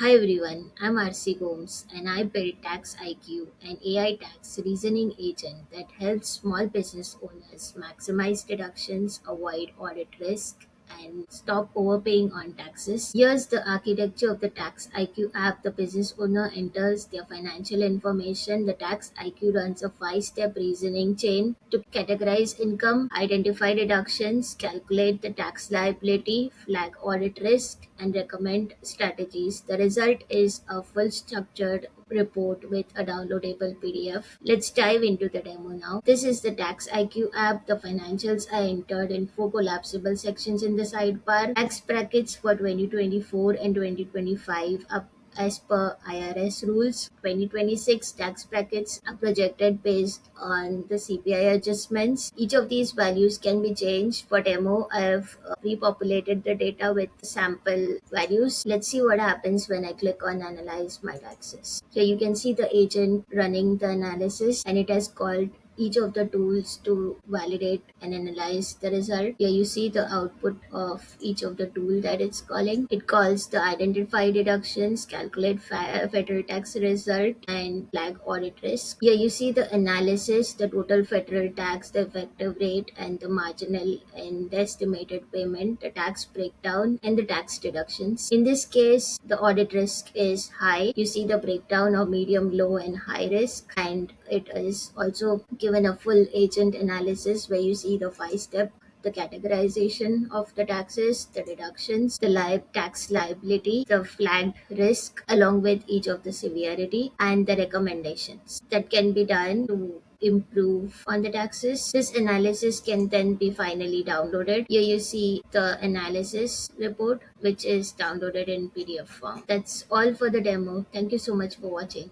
Hi everyone, I'm RC Gomes and I built Tax IQ, an AI tax reasoning agent that helps small business owners maximize deductions, avoid audit risk, and stop overpaying on taxes. Here's the architecture of the Tax IQ app. The business owner enters their financial information. The Tax IQ runs a 5 step reasoning chain to categorize income, identify deductions, calculate the tax liability, flag audit risk, and recommend strategies. The result is a full structured report with a downloadable PDF. Let's dive into the demo now. This is the Tax IQ app. The financials are entered in four collapsible sections in the sidebar. Tax brackets for 2024 and 2025 up as per IRS rules. 2026 tax brackets are projected based on the CPI adjustments. Each of these values can be changed. For demo, I have pre-populated the data with sample values. Let's see what happens when I click on Analyze My Taxes. Here you can see the agent running the analysis, and it has called each of the tools to validate and analyze the result. Here you see the output of each of the tool that it's calling. It calls the identify deductions, calculate federal tax result, and flag audit risk. Here you see the analysis, the total federal tax, the effective rate, and the marginal and the estimated payment, the tax breakdown, and the tax deductions. In this case, the audit risk is high. You see the breakdown of medium, low, and high risk, and it is also given a full agent analysis where you see the 5 step, the categorization of the taxes, the deductions, the tax liability, the flagged risk, along with each of the severity, and the recommendations that can be done to improve on the taxes. This analysis can then be finally downloaded. Here you see the analysis report, which is downloaded in PDF form. That's all for the demo. Thank you so much for watching.